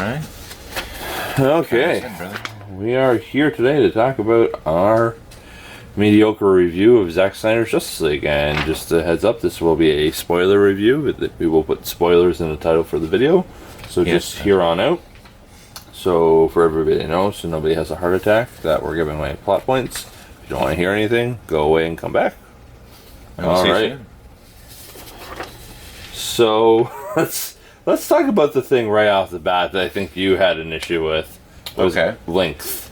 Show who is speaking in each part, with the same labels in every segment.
Speaker 1: right.
Speaker 2: Okay. We are here today to talk about our mediocre review of Zack Snyder's Justice League. And just a heads up, this will be a spoiler review. We will put spoilers in the title for the video. So just here on out. So for everybody to know, so nobody has a heart attack, that we're giving away plot points. If you don't want to hear anything, go away and come back. All right. So let's talk about the thing right off the bat that I think you had an issue with.
Speaker 1: Okay.
Speaker 2: Length.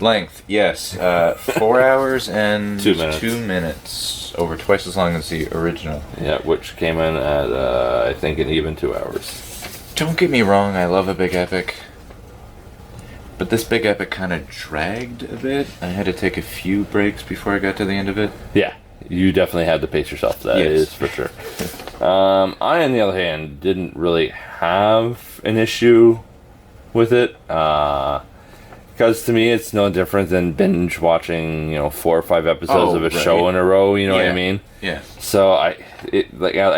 Speaker 1: Length, yes. 4 hours and
Speaker 2: 2 minutes.
Speaker 1: 2 minutes. Over twice as long as the original.
Speaker 2: Yeah, which came in at, I think, an even 2 hours.
Speaker 1: Don't get me wrong, I love a big epic. But this big epic kind of dragged a bit. I had to take a few breaks before I got to the end of it.
Speaker 2: Yeah, you definitely had to pace yourself. That is for sure. I, on the other hand, didn't really have an issue with it. Because to me, it's no different than binge watching, 4 or 5 episodes of a show in a row. You know what I mean?
Speaker 1: Yeah.
Speaker 2: So I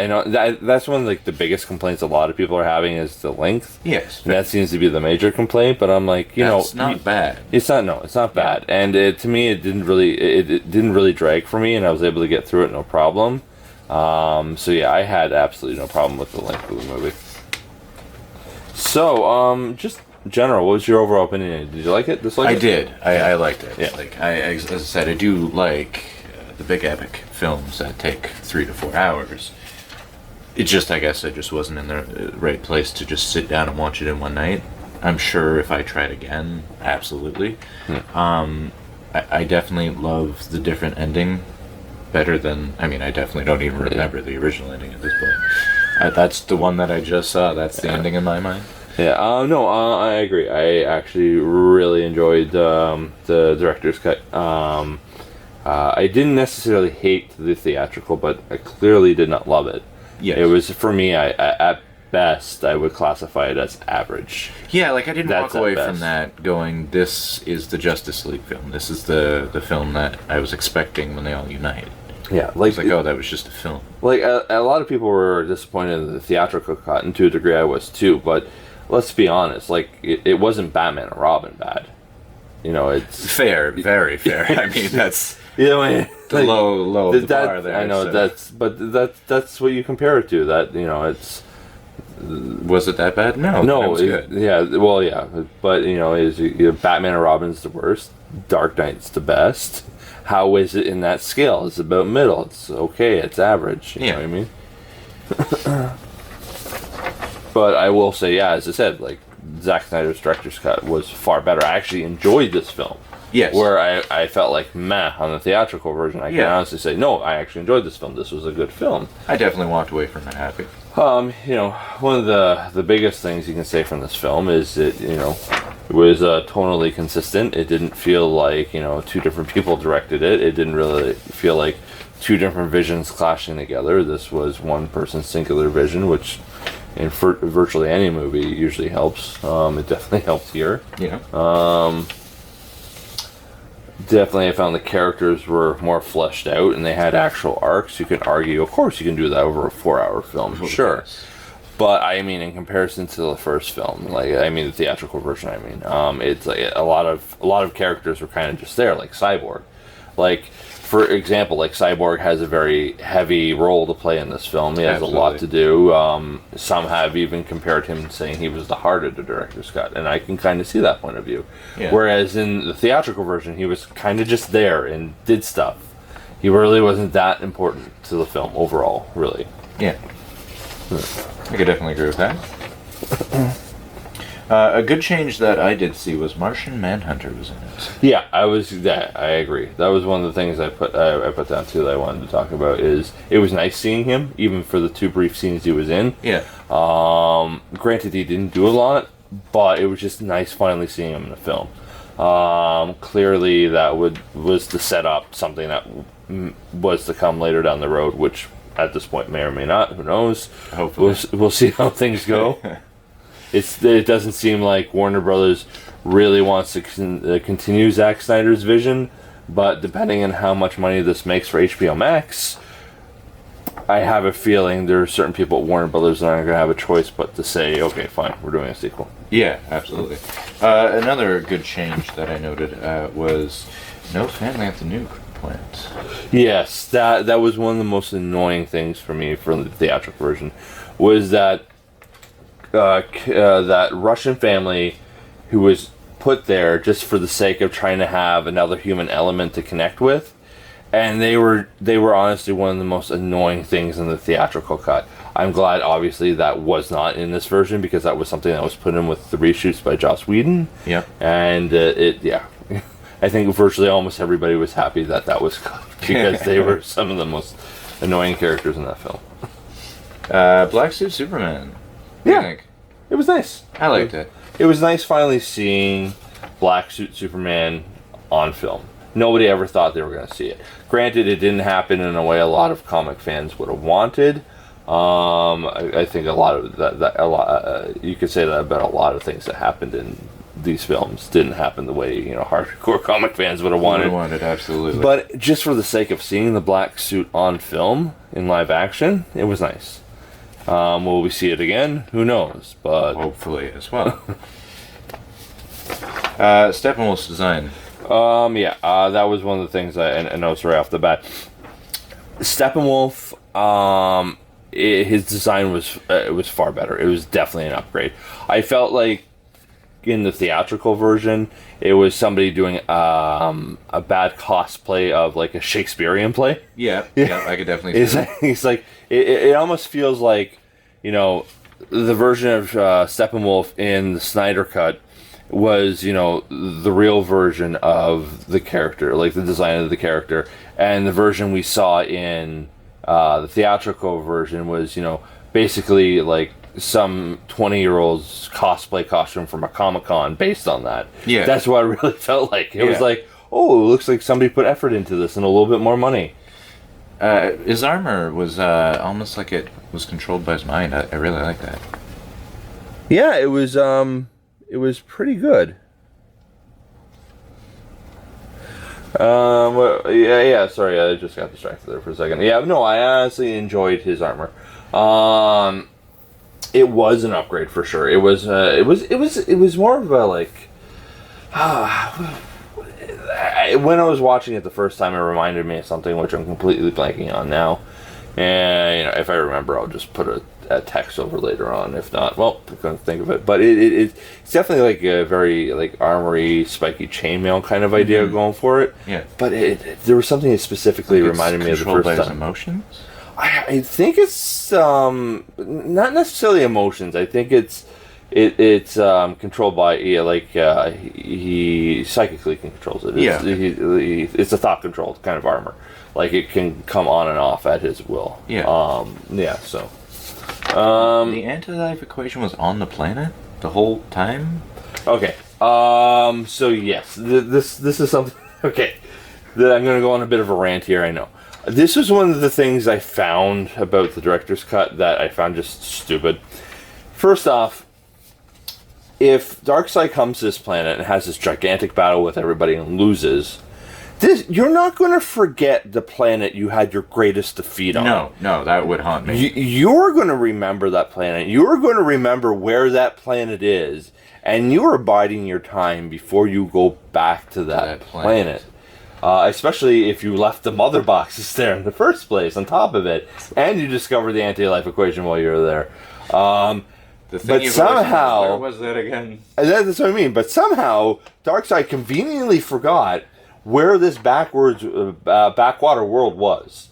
Speaker 2: know that's one of the biggest complaints a lot of people are having is the length.
Speaker 1: Yes.
Speaker 2: And that seems to be the major complaint. But I'm like,
Speaker 1: it's not bad.
Speaker 2: It's not. No, it's not bad. And to me, it didn't really drag for me, and I was able to get through it no problem. So yeah, I had absolutely no problem with the length of the movie. So just. General, what was your overall opinion? Did you like it? Dislike it?
Speaker 1: I did. I liked it.
Speaker 2: Yeah.
Speaker 1: As I said, I do like the big epic films that take 3 to 4 hours. It just, I guess, I just wasn't in the right place to just sit down and watch it in one night. I'm sure if I tried again, absolutely. I definitely love the different ending better than. I mean, I definitely don't even remember the original ending at this point. That's the one that I just saw. That's the ending in my mind.
Speaker 2: Yeah, I agree. I actually really enjoyed the director's cut. I didn't necessarily hate the theatrical, but I clearly did not love it.
Speaker 1: Yes.
Speaker 2: It was, for me, at best, I would classify it as average.
Speaker 1: Yeah, I didn't walk away from that going, this is the Justice League film. This is the film that I was expecting when they all unite.
Speaker 2: Yeah,
Speaker 1: that was just a film.
Speaker 2: A lot of people were disappointed in the theatrical cut, and to a degree I was too, but let's be honest, it wasn't Batman and Robin bad. It's
Speaker 1: fair, very fair. I mean, that's
Speaker 2: the
Speaker 1: low of the bar there.
Speaker 2: I know,
Speaker 1: so.
Speaker 2: that's what you compare it to. That it's.
Speaker 1: Was it that bad? No, it was good.
Speaker 2: Yeah, well, yeah, but Batman and Robin's the worst. Dark Knight's the best. How is it in that scale? It's about middle. It's okay. It's average. You know what I mean? But I will say, as I said, Zack Snyder's director's cut was far better. I actually enjoyed this film.
Speaker 1: Yes.
Speaker 2: Where I felt like meh on the theatrical version. I can honestly say, no, I actually enjoyed this film. This was a good film.
Speaker 1: I definitely walked away from it happy.
Speaker 2: One of the biggest things you can say from this film is that, it was tonally consistent. It didn't feel like, 2 different people directed it. It didn't really feel like 2 different visions clashing together. This was one person's singular vision, which in virtually any movie usually helps. It definitely helped here.
Speaker 1: Yeah.
Speaker 2: Definitely I found the characters were more fleshed out and they had actual arcs. You can argue, of course you can do that over a 4-hour film, sure. But I mean, in comparison to the first film, the theatrical version, it's a lot of characters were kind of just there, like Cyborg. For example, Cyborg has a very heavy role to play in this film. He has a lot to do. Some have even compared him, saying he was the heart of the director's cut, and I can kind of see that point of view. Yeah. Whereas in the theatrical version, he was kind of just there and did stuff. He really wasn't that important to the film overall, really.
Speaker 1: Yeah. I could definitely agree with that. A good change that I did see was Martian Manhunter was in it.
Speaker 2: Yeah, I agree. That was one of the things I put down too that I wanted to talk about. Is it was nice seeing him, even for the 2 brief scenes he was in.
Speaker 1: Yeah.
Speaker 2: Granted, he didn't do a lot, but it was just nice finally seeing him in the film. Clearly, that was to set up something that was to come later down the road, which at this point may or may not. Who knows?
Speaker 1: Hopefully,
Speaker 2: we'll see how things go. It doesn't seem like Warner Brothers really wants to continue Zack Snyder's vision, but depending on how much money this makes for HBO Max, I have a feeling there are certain people at Warner Brothers that aren't going to have a choice but to say, okay, fine, we're doing a sequel.
Speaker 1: Yeah, absolutely. Another good change that I noted was no family at the nuke plant.
Speaker 2: Yes, that was one of the most annoying things for me from the theatrical version, was that that Russian family who was put there just for the sake of trying to have another human element to connect with. And they were honestly one of the most annoying things in the theatrical cut. I'm glad, obviously, that was not in this version, because that was something that was put in with the reshoots by Joss Whedon.
Speaker 1: Yep.
Speaker 2: And I think virtually almost everybody was happy that was cut, because they were some of the most annoying characters in that film.
Speaker 1: Black Suit Superman. What do you think?
Speaker 2: It was nice.
Speaker 1: I liked it.
Speaker 2: It was nice finally seeing Black Suit Superman on film. Nobody ever thought they were going to see it. Granted, it didn't happen in a way a lot of comic fans would have wanted. I think a lot of you could say that about a lot of things that happened in these films didn't happen the way hardcore comic fans would have wanted.
Speaker 1: Absolutely.
Speaker 2: But just for the sake of seeing the black suit on film in live action, it was nice. Will we see it again? Who knows? But
Speaker 1: hopefully as well. Steppenwolf's design.
Speaker 2: That was one of the things I noticed right off the bat. Steppenwolf, his design was far better. It was definitely an upgrade. I felt like in the theatrical version, it was somebody doing a bad cosplay of like a Shakespearean play.
Speaker 1: Yeah, I could definitely see that.
Speaker 2: It's like it almost feels like, the version of Steppenwolf in the Snyder cut was, the real version of the character, like the design of the character, and the version we saw in the theatrical version was, basically like some 20-year-old's cosplay costume from a Comic-Con based on that.
Speaker 1: Yeah.
Speaker 2: That's what I really felt like. It was like, oh, it looks like somebody put effort into this and a little bit more money.
Speaker 1: His armor was almost like it was controlled by his mind. I really like that.
Speaker 2: Yeah, it was pretty good. Sorry, I just got distracted there for a second. Yeah, no, I honestly enjoyed his armor. It was an upgrade for sure. It was more of a like. When I was watching it the first time, it reminded me of something which I'm completely blanking on now. And if I remember, I'll just put a text over later on. If not, well, I couldn't think of it. But it's definitely like a very like armory, spiky chainmail kind of idea going for it.
Speaker 1: Yeah.
Speaker 2: But there was something that specifically reminded me of the first
Speaker 1: by
Speaker 2: time.
Speaker 1: His emotions?
Speaker 2: I think it's not necessarily emotions. I think it's controlled by he psychically controls it. It's a thought controlled kind of armor. Like it can come on and off at his will.
Speaker 1: Yeah.
Speaker 2: So.
Speaker 1: The anti-life equation was on the planet the whole time.
Speaker 2: Okay. So yes, this is something. Okay. That I'm going to go on a bit of a rant here. I know. This was one of the things I found about the director's cut that I found just stupid. First off, if Darkseid comes to this planet and has this gigantic battle with everybody and loses, you're not going to forget the planet you had your greatest defeat on.
Speaker 1: No, that would haunt me.
Speaker 2: You're going to remember that planet. You're going to remember where that planet is, and you're biding your time before you go back to that planet. Especially if you left the mother boxes there in the first place on top of it, and you discovered the anti-life equation while you were there. But somehow,
Speaker 1: where was that again?
Speaker 2: That's what I mean. But somehow, Darkseid conveniently forgot where this backwater world was.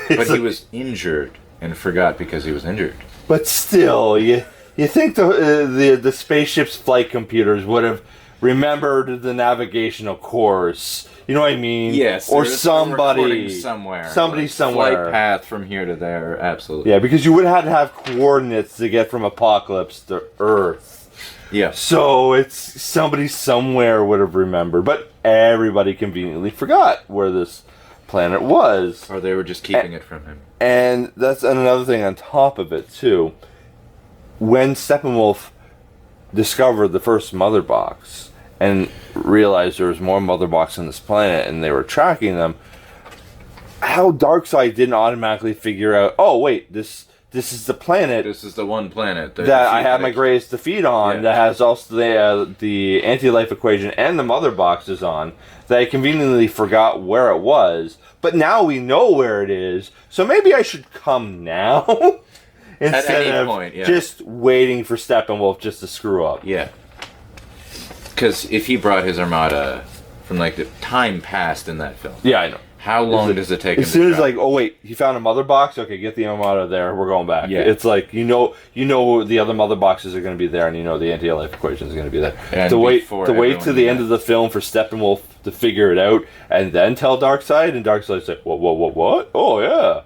Speaker 1: But he was injured and forgot because he was injured.
Speaker 2: But still, you think the spaceship's flight computers would have remembered the navigational course? You know what I mean?
Speaker 1: Yes.
Speaker 2: Or somebody
Speaker 1: somewhere.
Speaker 2: Somebody somewhere.
Speaker 1: Flight path from here to there. Absolutely.
Speaker 2: Yeah, because you would have had to have coordinates to get from Apocalypse to Earth.
Speaker 1: Yeah.
Speaker 2: So it's somebody somewhere would have remembered, but everybody conveniently forgot where this planet was.
Speaker 1: Or they were just keeping it from him.
Speaker 2: And that's another thing on top of it too. When Steppenwolf discovered the first mother box and realized there was more mother boxes on this planet and they were tracking them, how Darkseid didn't automatically figure out, oh wait, this is the planet.
Speaker 1: This is the one planet
Speaker 2: that I have my greatest defeat on,
Speaker 1: Yeah.
Speaker 2: that has also the anti-life equation and the mother boxes on, that I conveniently forgot where it was, but now we know where it is, so maybe I should come now? Instead
Speaker 1: any
Speaker 2: of
Speaker 1: point, yeah.
Speaker 2: just waiting for Steppenwolf just to screw up.
Speaker 1: Yeah. Because if he brought his armada from, like, the time past in that film,
Speaker 2: Yeah, I know.
Speaker 1: how long does it take him
Speaker 2: As soon
Speaker 1: to
Speaker 2: as like, oh wait, he found a mother box. Okay, get the Armada there. We're going back.
Speaker 1: Yeah.
Speaker 2: It's like you know the other mother boxes are going to be there, and you know the anti-life equation is going to be there.
Speaker 1: And
Speaker 2: to wait
Speaker 1: before
Speaker 2: to
Speaker 1: everyone
Speaker 2: the
Speaker 1: knew
Speaker 2: end
Speaker 1: that.
Speaker 2: of the film for Steppenwolf to figure it out, and then tell Darkseid, and Darkseid's like, what? Oh yeah,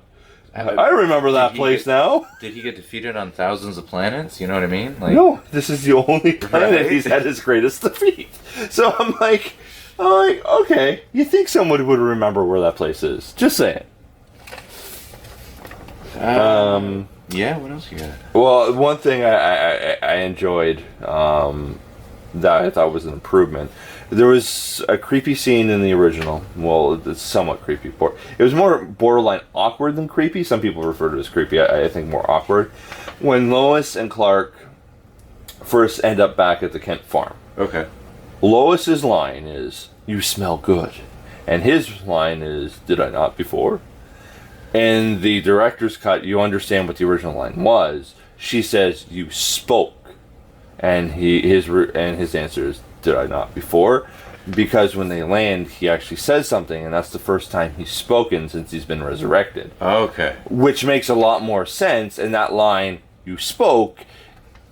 Speaker 2: I remember that place now.
Speaker 1: Did he get defeated on thousands of planets? You know what I mean? Like,
Speaker 2: No, this is the only planet
Speaker 1: Right.
Speaker 2: he's had his greatest defeat. So I'm like, okay, you think someone would remember where that place is? Just saying.
Speaker 1: yeah. What else you got?
Speaker 2: Well, one thing I enjoyed that I thought was an improvement. There was a creepy scene in the original. Well, it's somewhat creepy. It was more borderline awkward than creepy. Some people refer to it as creepy. I think more awkward. When Lois and Clark first end up back at the Kent farm.
Speaker 1: Okay.
Speaker 2: Lois's line is, "You smell good." And his line is, "Did I not before?" In the director's cut, you understand what the original line was. She says, "You spoke." And his answer is, "Did I not before?" Because when they land, he actually says something, and that's the first time he's spoken since he's been resurrected.
Speaker 1: Okay.
Speaker 2: Which makes a lot more sense, and that line, "You spoke,"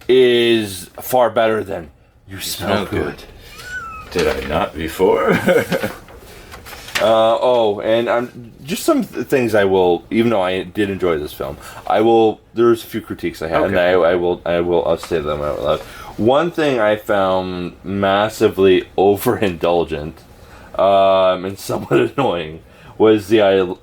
Speaker 2: is far better than, "You smell good."
Speaker 1: Did I not before?
Speaker 2: And just some things I will, even though I did enjoy this film, there's a few critiques I had,
Speaker 1: Okay.
Speaker 2: and I'll say them out loud. One thing I found massively overindulgent, and somewhat annoying, was the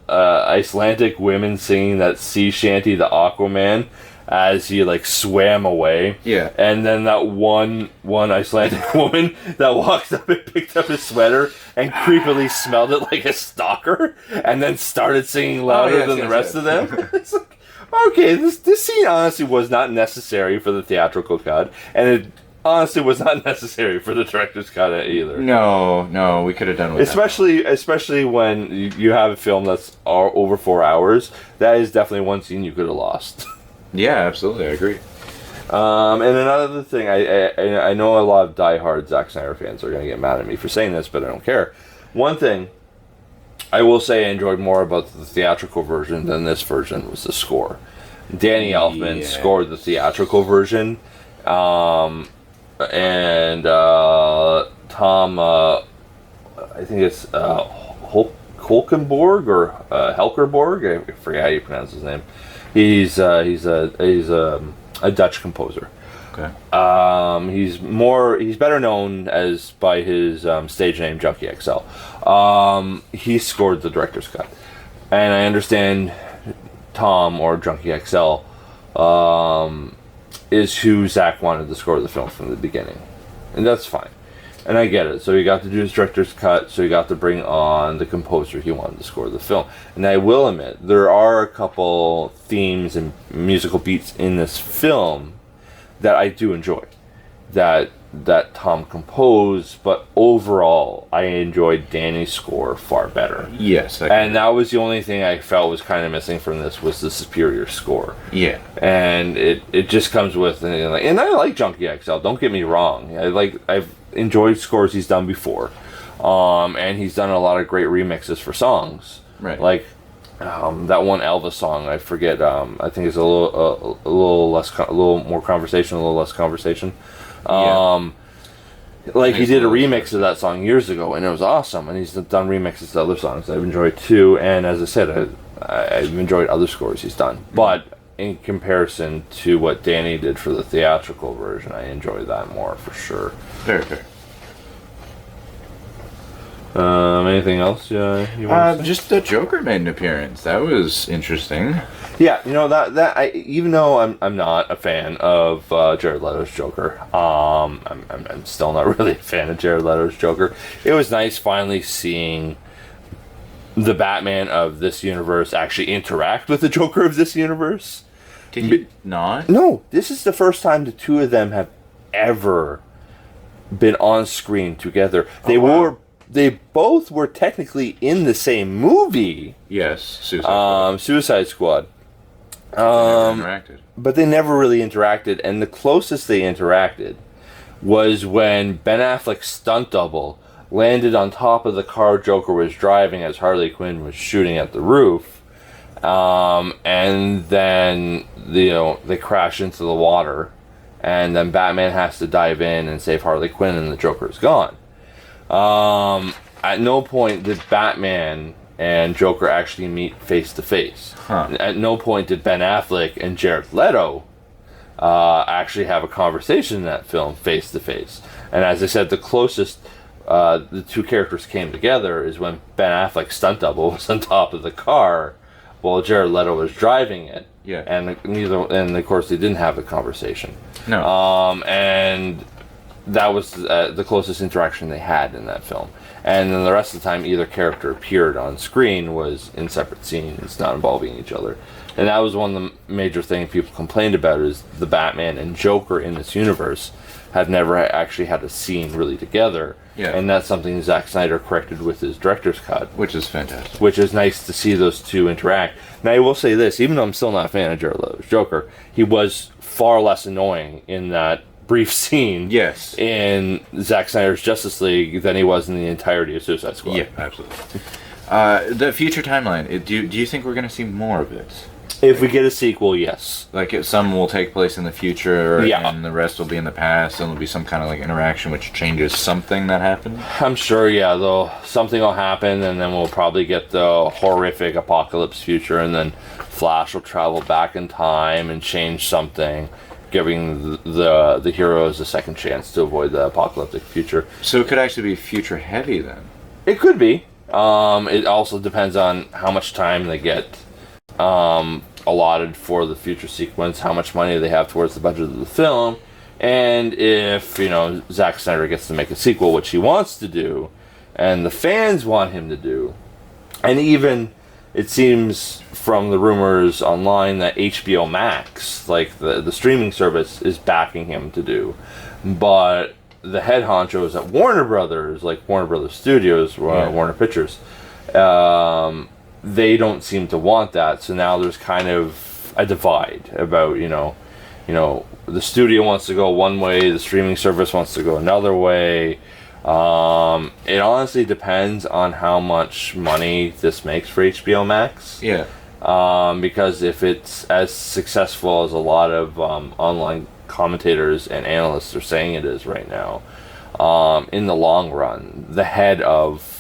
Speaker 2: Icelandic women singing that sea shanty to Aquaman as he like swam away.
Speaker 1: Yeah.
Speaker 2: And then that one Icelandic woman that walked up and picked up his sweater and creepily smelled it like a stalker, and then started singing louder than the rest of them. It's like, okay, this scene honestly was not necessary for the theatrical cut, and it honestly was not necessary for the director's cut either.
Speaker 1: No, we could have done with
Speaker 2: Especially when you have a film that's over 4 hours. That is definitely one scene you could have lost.
Speaker 1: that. Yeah, absolutely, I agree.
Speaker 2: And another thing, I know a lot of diehard Zack Snyder fans are going to get mad at me for saying this, but I don't care. One thing I will say I enjoyed more about the theatrical version than this version was the score. Danny Elfman scored the theatrical version, and Tom, I think it's Holkenborg or Helkerborg. I forget how you pronounce his name. He's a Dutch composer.
Speaker 1: Okay.
Speaker 2: He's better known by his stage name Junkie XL. He scored the director's cut, and I understand Tom, or Junkie XL, is who Zach wanted to score the film from the beginning, and that's fine. And I get it. So he got to do his director's cut, so he got to bring on the composer he wanted to score the film. And I will admit, there are a couple themes and musical beats in this film that I do enjoy, that Tom composed, but overall, I enjoyed Danny's score far better.
Speaker 1: Yes.
Speaker 2: And that was the only thing I felt was kind of missing from this, was the superior score.
Speaker 1: Yeah.
Speaker 2: And it just comes with, and I like Junkie XL, don't get me wrong. I've enjoyed scores he's done before. And he's done a lot of great remixes for songs.
Speaker 1: Right.
Speaker 2: Like that one Elvis song, I forget, I think it's a little more conversation, a little less conversation.
Speaker 1: Yeah.
Speaker 2: He did a remix of that song years ago, and it was awesome. And he's done remixes to other songs I've enjoyed too. And as I said, I've enjoyed other scores he's done. But in comparison to what Danny did for the theatrical version, I enjoy that more for sure.
Speaker 1: Fair.
Speaker 2: Anything else you want to say?
Speaker 1: Just the Joker made an appearance. That was interesting.
Speaker 2: Yeah, that I, even though I'm not a fan of Jared Leto's Joker, I'm still not really a fan of Jared Leto's Joker. It was nice finally seeing the Batman of this universe actually interact with the Joker of this universe.
Speaker 1: Did he not?
Speaker 2: No, this is the first time the two of them have ever been on screen together. They both were technically in the same movie.
Speaker 1: Yes, Suicide Squad.
Speaker 2: Suicide Squad.
Speaker 1: They never interacted.
Speaker 2: But they never really interacted, and the closest they interacted was when Ben Affleck's stunt double landed on top of the car Joker was driving as Harley Quinn was shooting at the roof. And then, they crash into the water, and then Batman has to dive in and save Harley Quinn, and the Joker's gone. At no point did Batman and Joker actually meet face to face. At no point did Ben Affleck and Jared Leto actually have a conversation in that film face to face. And as I said, the closest the two characters came together is when Ben Affleck's stunt double was on top of the car while Jared Leto was driving it.
Speaker 1: Yeah.
Speaker 2: And of course they didn't have a conversation.
Speaker 1: No.
Speaker 2: And that was the closest interaction they had in that film. And then the rest of the time, either character appeared on screen was in separate scenes, not involving each other. And that was one of the major things people complained about, is the Batman and Joker in this universe had never actually had a scene really together.
Speaker 1: Yeah.
Speaker 2: And that's something Zack Snyder corrected with his director's cut.
Speaker 1: Which is fantastic.
Speaker 2: Which is nice to see those two interact. Now, I will say this, even though I'm still not a fan of Jared Leto's Joker, he was far less annoying in that brief scene in Zack Snyder's Justice League than he was in the entirety of Suicide Squad.
Speaker 1: Yeah, absolutely. The future timeline, do you think we're going to see more of it?
Speaker 2: If we get a sequel, yes.
Speaker 1: Like, some will take place in the future, and the rest will be in the past, and there'll be some kind of, interaction which changes something that happened?
Speaker 2: I'm sure, though. Something will happen, and then we'll probably get the horrific apocalypse future, and then Flash will travel back in time and change something, giving the heroes a second chance to avoid the apocalyptic future.
Speaker 1: So it could actually be future heavy, then?
Speaker 2: It could be. It also depends on how much time they get allotted for the future sequence, how much money they have towards the budget of the film, and if, Zack Snyder gets to make a sequel, which he wants to do, and the fans want him to do. And even, it seems from the rumors online that HBO Max, the streaming service, is backing him to do. But the head honchos at Warner Brothers, like Warner Brothers Studios, Warner Pictures, they don't seem to want that. So now there's kind of a divide about, the studio wants to go one way, the streaming service wants to go another way. It honestly depends on how much money this makes for HBO Max.
Speaker 1: Yeah.
Speaker 2: Because if it's as successful as a lot of online commentators and analysts are saying it is right now, in the long run, the head of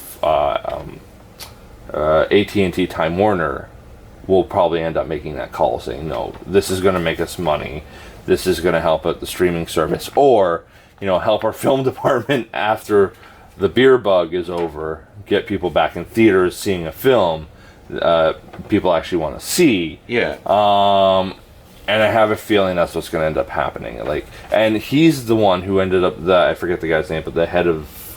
Speaker 2: AT&T Time Warner will probably end up making that call, saying, no, this is going to make us money, this is going to help out the streaming service, or help our film department after the beer bug is over, get people back in theaters seeing a film people actually want to see. And I have a feeling that's what's going to end up happening. And he's the one who ended up, I forget the guy's name, but the head of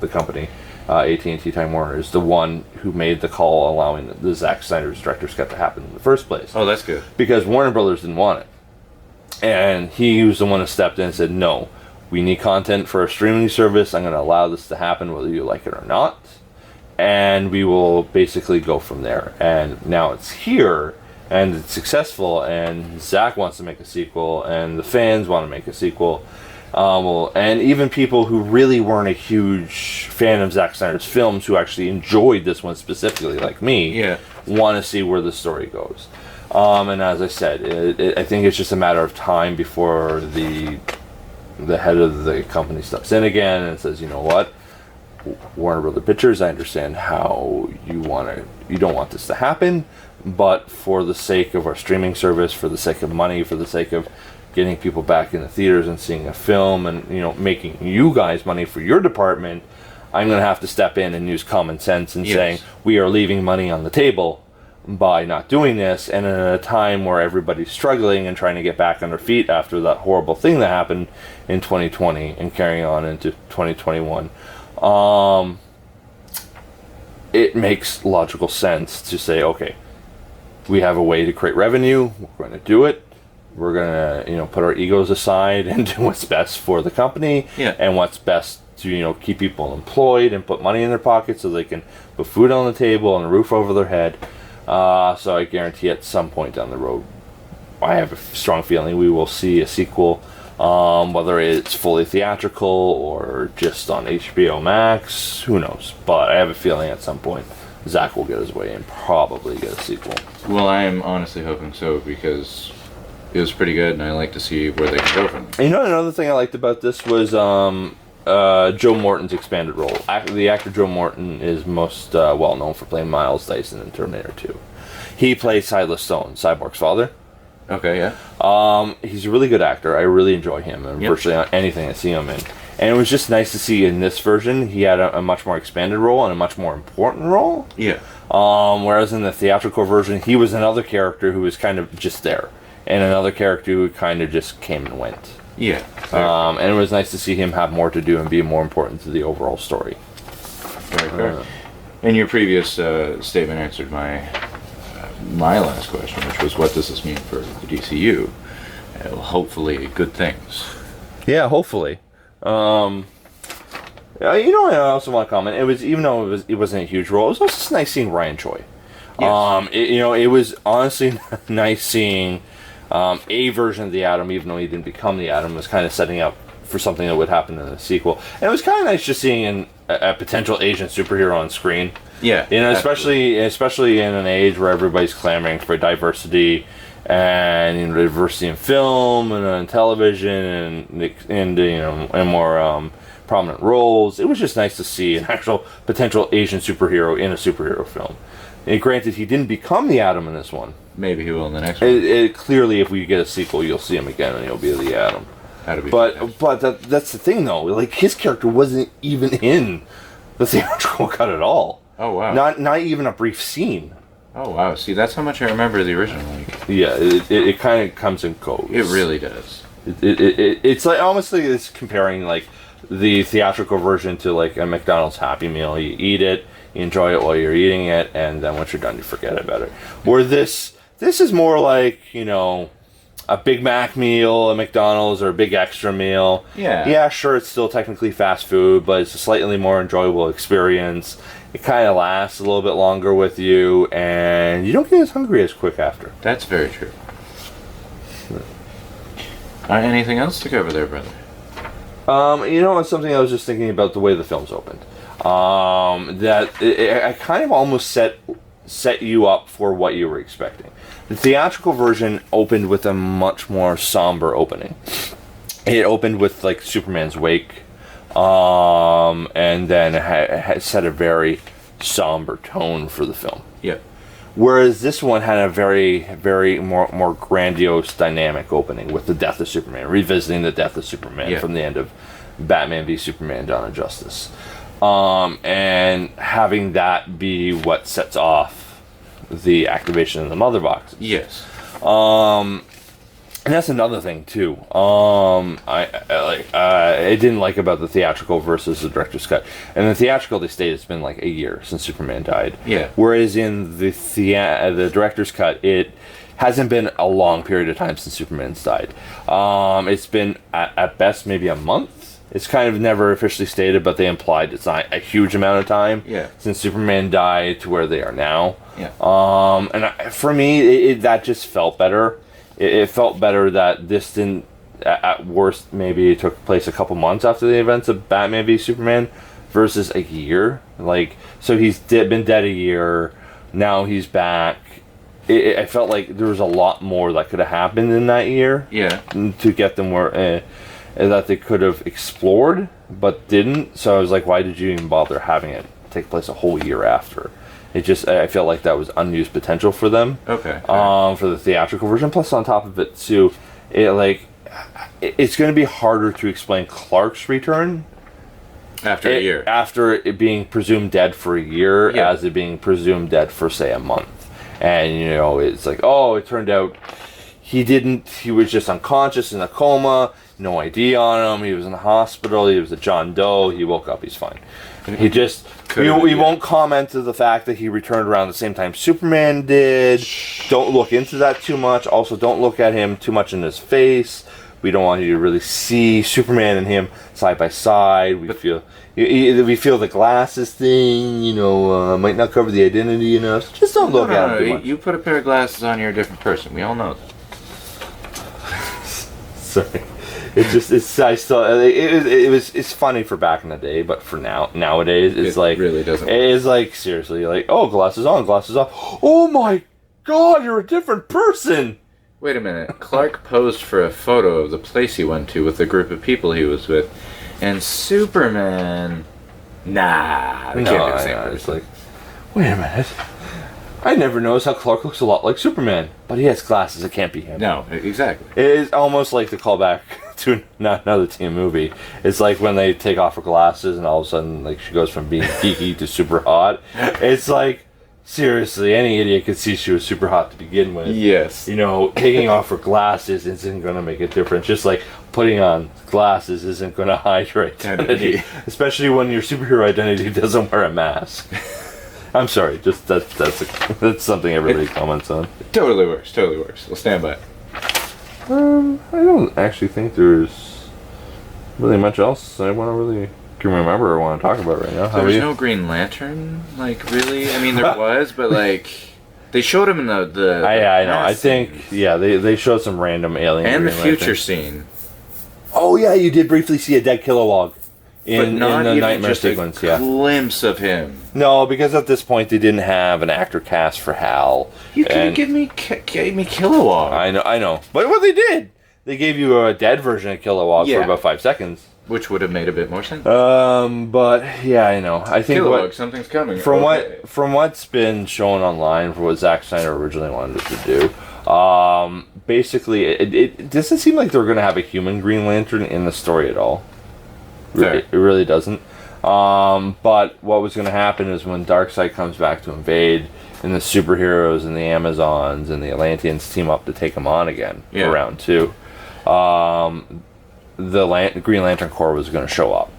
Speaker 2: the company, AT&T Time Warner, is the one who made the call allowing the Zack Snyder's director's cut to happen in the first place.
Speaker 1: Oh, that's good.
Speaker 2: Because Warner Brothers didn't want it. And he was the one who stepped in and said, no, we need content for a streaming service. I'm going to allow this to happen whether you like it or not. And we will basically go from there. And now it's here, and it's successful, and Zack wants to make a sequel, and the fans want to make a sequel. And even people who really weren't a huge fan of Zack Snyder's films, who actually enjoyed this one specifically, like me, want to see where the story goes. And as I said, I think it's just a matter of time before the head of the company steps in again and says, you know what, Warner Brothers Pictures, I understand how you don't want this to happen, but for the sake of our streaming service, for the sake of money, for the sake of getting people back in the theaters and seeing a film, and making you guys money for your department, I'm going to have to step in and use common sense and saying we are leaving money on the table by not doing this. And in a time where everybody's struggling and trying to get back on their feet after that horrible thing that happened in 2020 and carrying on into 2021, it makes logical sense to say, okay, we have a way to create revenue. We're going to do it. We're going to, put our egos aside and do what's best for the company and what's best to, keep people employed and put money in their pockets so they can put food on the table and a roof over their head. So I guarantee at some point down the road, I have a strong feeling we will see a sequel, whether it's fully theatrical or just on HBO Max, who knows. But I have a feeling at some point Zack will get his way and probably get a sequel.
Speaker 1: Well, I am honestly hoping so, because it was pretty good, and I like to see where they can go from there.
Speaker 2: Another thing I liked about this was Joe Morton's expanded role. The actor Joe Morton is most well known for playing Miles Dyson in Terminator 2. He plays Silas Stone, Cyborg's father.
Speaker 1: Okay, yeah.
Speaker 2: He's a really good actor. I really enjoy him in virtually anything I see him in. And it was just nice to see in this version he had a much more expanded role and a much more important role.
Speaker 1: Yeah.
Speaker 2: Whereas in the theatrical version, he was another character who was kind of just there, and another character who kind of just came and went.
Speaker 1: Yeah.
Speaker 2: And it was nice to see him have more to do and be more important to the overall story.
Speaker 1: Very fair. And your previous statement answered my last question, which was, what does this mean for the DCU? Hopefully, good things.
Speaker 2: Yeah, hopefully. I also want to comment. It was, even though it wasn't a huge role, it was also just nice seeing Ryan Choi. Yes. It was honestly nice seeing a version of the Atom, even though he didn't become the Atom, was kind of setting up for something that would happen in the sequel. And it was kind of nice just seeing a potential Asian superhero on screen.
Speaker 1: Yeah,
Speaker 2: especially in an age where everybody's clamoring for diversity and diversity in film and on television and more prominent roles. It was just nice to see an actual potential Asian superhero in a superhero film. And granted, he didn't become the Atom in this one.
Speaker 1: Maybe he will in the next one.
Speaker 2: Clearly, if we get a sequel, you'll see him again, and he'll be the Atom. But that's the thing, though. Like, his character wasn't even in the theatrical cut at all.
Speaker 1: Oh wow!
Speaker 2: Not even a brief scene.
Speaker 1: Oh wow! See, that's how much I remember the original.
Speaker 2: Yeah, it kind of comes and goes.
Speaker 1: It really does.
Speaker 2: It's like, honestly, it's comparing like the theatrical version to like a McDonald's Happy Meal. You eat it, you enjoy it while you're eating it, and then once you're done, you forget about it. Where this is more like, a Big Mac meal, a McDonald's, or a big extra meal.
Speaker 1: Yeah.
Speaker 2: Yeah, sure, it's still technically fast food, but it's a slightly more enjoyable experience. It kind of lasts a little bit longer with you, and you don't get as hungry as quick after.
Speaker 1: That's very true. Anything else to cover there, brother?
Speaker 2: It's something I was just thinking about the way the film's opened. I kind of almost set you up for what you were expecting. The theatrical version opened with a much more somber opening. It opened with like Superman's wake, and then had set a very somber tone for the film.
Speaker 1: Yeah.
Speaker 2: Whereas this one had a very, very more grandiose dynamic opening with the death of Superman, revisiting the death of Superman from the end of Batman v Superman: Dawn of Justice. And having that be what sets off the activation of the mother boxes.
Speaker 1: Yes.
Speaker 2: And that's another thing too. I didn't like about the theatrical versus the director's cut. And the theatrical, they state it's been like a year since Superman died.
Speaker 1: Yeah.
Speaker 2: Whereas in the director's cut, it hasn't been a long period of time since Superman's died. It's been at best maybe a month. It's kind of never officially stated, but they implied it's not a huge amount of time since Superman died to where they are now.
Speaker 1: Yeah.
Speaker 2: For me, that just felt better. It felt better that this didn't, at worst, maybe it took place a couple months after the events of Batman v Superman versus a year. Like, so he's been dead a year, now he's back. I felt like there was a lot more that could have happened in that year.
Speaker 1: Yeah.
Speaker 2: To get them where that they could have explored, but didn't. So I was like, why did you even bother having it take place a whole year after? I felt like that was unused potential for them.
Speaker 1: Okay.
Speaker 2: For the theatrical version. Plus, on top of it, too, it's going to be harder to explain Clark's return
Speaker 1: after a year. After
Speaker 2: it being presumed dead for a year, as it being presumed dead for, say, a month. And, it's like, oh, it turned out he was just unconscious in a coma. no ID on him. He was in the hospital. He was a John Doe. He woke up. He's fine. He just... We won't comment to the fact that he returned around the same time Superman did. Don't look into that too much. Also, don't look at him too much in his face. We don't want you to really see Superman and him side by side. We feel the glasses thing, might not cover the identity enough. So just don't look at him too much.
Speaker 1: You put a pair of glasses on, you're a different person. We all know that.
Speaker 2: Sorry. It's funny for back in the day, but for nowadays, it's like...
Speaker 1: It really doesn't work.
Speaker 2: It is like, seriously, like, oh, glasses on, glasses off. Oh my God, you're a different person!
Speaker 1: Wait a minute. Clark posed for a photo of the place he went to with the group of people he was with, and Superman... Nah, they can't be the same person.
Speaker 2: It's like, wait a minute. I never noticed how Clark looks a lot like Superman, but he has glasses. It can't be him.
Speaker 1: No, exactly.
Speaker 2: It is almost like the callback to another teen movie. It's like when they take off her glasses and all of a sudden, like, she goes from being geeky to super hot. It's like, seriously, any idiot could see she was super hot to begin with.
Speaker 1: Yes.
Speaker 2: Taking off her glasses isn't going to make a difference. Just like putting on glasses isn't going to hide your identity. Especially when your superhero identity doesn't wear a mask. I'm sorry, just that's something everybody comments on.
Speaker 1: Totally works. We'll stand by it.
Speaker 2: I don't actually think there's really much else I can remember or want to talk about right now.
Speaker 1: There was no Green Lantern, like, really? I mean, there was, but, like, they showed him in the
Speaker 2: I know. I think, they showed some random alien
Speaker 1: and
Speaker 2: Green
Speaker 1: the future
Speaker 2: Lantern
Speaker 1: scene.
Speaker 2: Oh, yeah, you did briefly see a dead Kilowog.
Speaker 1: But not
Speaker 2: in the
Speaker 1: even
Speaker 2: nightmare
Speaker 1: just
Speaker 2: sequence,
Speaker 1: a glimpse of him.
Speaker 2: No, because at this point they didn't have an actor cast for Hal.
Speaker 1: You could have gave me Kilowog.
Speaker 2: I know. But what they did, they gave you a dead version of Kilowog for about 5 seconds.
Speaker 1: Which would have made a bit more sense.
Speaker 2: But yeah, I know. I think
Speaker 1: Kilowog, something's coming.
Speaker 2: From what's been shown online for what Zack Snyder originally wanted to do, basically it doesn't seem like they're going to have a human Green Lantern in the story at all. It really doesn't. But what was going to happen is when Darkseid comes back to invade, and the superheroes and the Amazons and the Atlanteans team up to take him on again for round 2, the Green Lantern Corps was going to show up.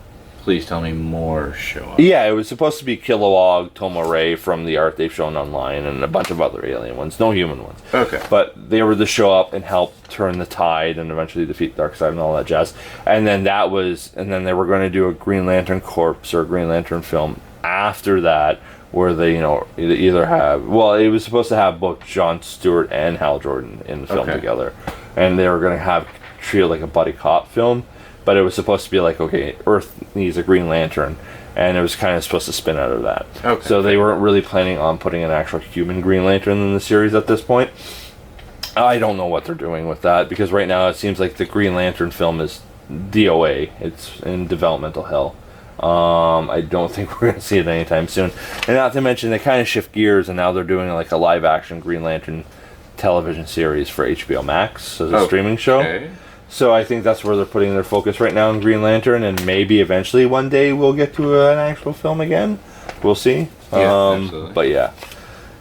Speaker 1: Please tell me more show up.
Speaker 2: Yeah, it was supposed to be Kilowog, Tomar-Ray from the art they've shown online, and a bunch of other alien ones, no human ones.
Speaker 1: Okay.
Speaker 2: But they were to show up and help turn the tide and eventually defeat Darkseid and all that jazz. And then they were going to do a Green Lantern Corps or a Green Lantern film after that, where they, either have... Well, it was supposed to have both Jon Stewart and Hal Jordan in the film together. And they were going to treat it like a buddy cop film. But it was supposed to be like, okay, Earth needs a Green Lantern, and it was kind of supposed to spin out of that. Okay. So they weren't really planning on putting an actual human Green Lantern in the series at this point. I don't know what they're doing with that, because right now it seems like the Green Lantern film is DOA. It's in developmental hell. I don't think we're going to see it anytime soon. And not to mention, they kind of shift gears, and now they're doing like a live-action Green Lantern television series for HBO Max as a streaming show. So I think that's where they're putting their focus right now in Green Lantern, and maybe eventually one day we'll get to an actual film again. We'll see.
Speaker 1: Absolutely.
Speaker 2: But yeah,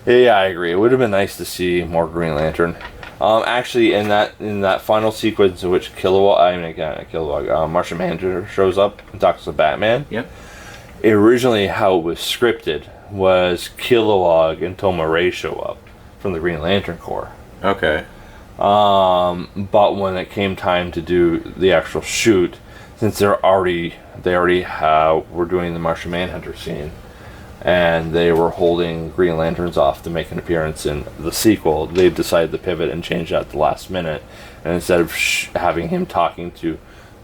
Speaker 2: I agree. It would have been nice to see more Green Lantern. Actually, in that final sequence in which Martian Manhunter shows up and talks to Batman.
Speaker 1: Yep.
Speaker 2: Originally, how it was scripted was Kilowog and Tomar-Ray show up from the Green Lantern Corps.
Speaker 1: Okay.
Speaker 2: But when it came time to do the actual shoot, since they already were doing the Martian Manhunter scene, and they were holding Green Lanterns off to make an appearance in the sequel, they decided to pivot and change that at the last minute. And instead of having him talking to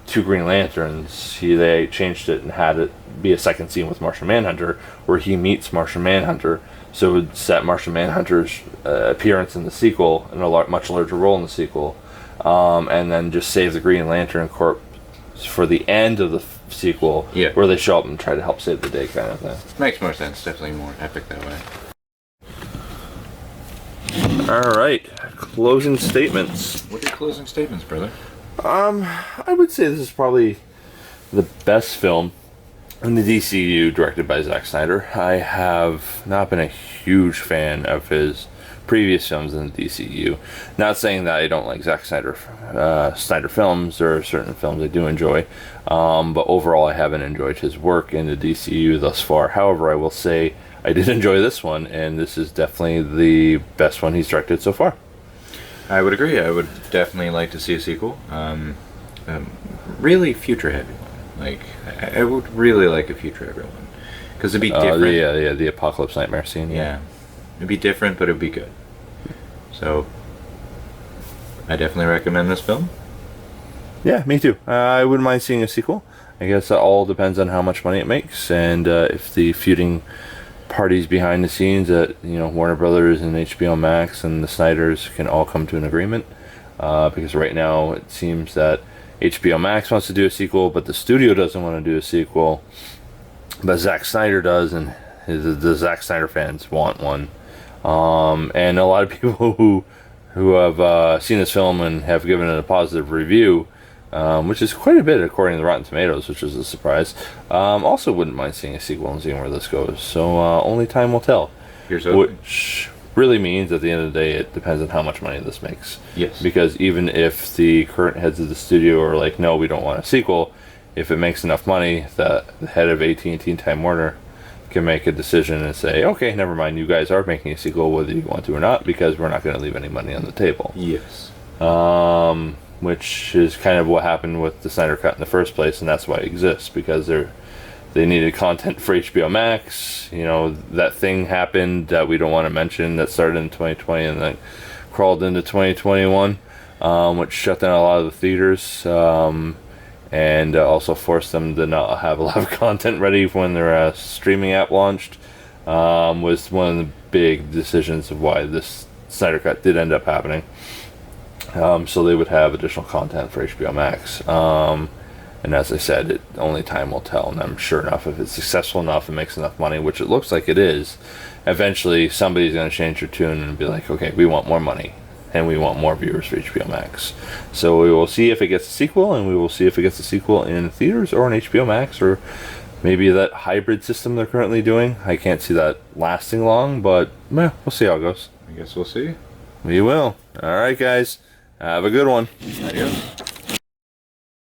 Speaker 2: two Green Lanterns, they changed it and had it be a second scene with Martian Manhunter, where he meets Martian Manhunter. So it would set Martian Manhunter's appearance in the sequel, in a much larger role in the sequel, and then just save the Green Lantern Corps for the end of the sequel, where they show up and try to help save the day, kind of thing.
Speaker 1: Makes more sense. Definitely more epic that way.
Speaker 2: All right, closing statements.
Speaker 1: What are your closing statements, brother?
Speaker 2: I would say this is probably the best film in the DCU directed by Zack Snyder. I have not been a huge fan of his previous films in the DCU. Not saying that I don't like Zack Snyder films. There are certain films I do enjoy, but overall I haven't enjoyed his work in the DCU thus far. However, I will say I did enjoy this one, and this is definitely the best one he's directed so far.
Speaker 1: I would agree. I would definitely like to see a sequel. Really future heavy one. Like, I would really like a future heavy one. Because it'd be different.
Speaker 2: The Apocalypse Nightmare scene.
Speaker 1: Yeah. It'd be different, but it'd be good. So, I definitely recommend this film.
Speaker 2: Yeah, me too. I wouldn't mind seeing a sequel. I guess that all depends on how much money it makes, and if the feuding parties behind the scenes at Warner Brothers and HBO Max and the Snyders can all come to an agreement. Because right now it seems that HBO Max wants to do a sequel, but the studio doesn't want to do a sequel. But Zack Snyder does, and the Zack Snyder fans want one. And a lot of people who have seen this film and have given it a positive review, which is quite a bit according to Rotten Tomatoes, which is a surprise, also wouldn't mind seeing a sequel and seeing where this goes. So only time will tell. Which really means at the end of the day it depends on how much money this makes.
Speaker 1: Yes.
Speaker 2: Because even if the current heads of the studio are like, no, we don't want a sequel, if it makes enough money, the head of AT&T and Time Warner can make a decision and say, okay, never mind, you guys are making a sequel whether you want to or not, because we're not going to leave any money on the table.
Speaker 1: Yes.
Speaker 2: Which is kind of what happened with the Snyder Cut in the first place, and that's why it exists, because they needed content for HBO Max. That thing happened that we don't want to mention that started in 2020 and then crawled into 2021, which shut down a lot of the theaters, and also forced them to not have a lot of content ready when their streaming app launched, was one of the big decisions of why this Snyder Cut did end up happening. So they would have additional content for HBO Max. And as I said, only time will tell, and I'm sure enough, if it's successful enough and makes enough money, which it looks like it is, eventually somebody's going to change their tune and be like, okay, we want more money, and we want more viewers for HBO Max. So we will see if it gets a sequel, and we will see if it gets a sequel in theaters or on HBO Max, or maybe that hybrid system they're currently doing. I can't see that lasting long, but we'll see how it goes.
Speaker 1: I guess we'll see.
Speaker 2: We will. All right, guys. Have a good one.
Speaker 1: Adios.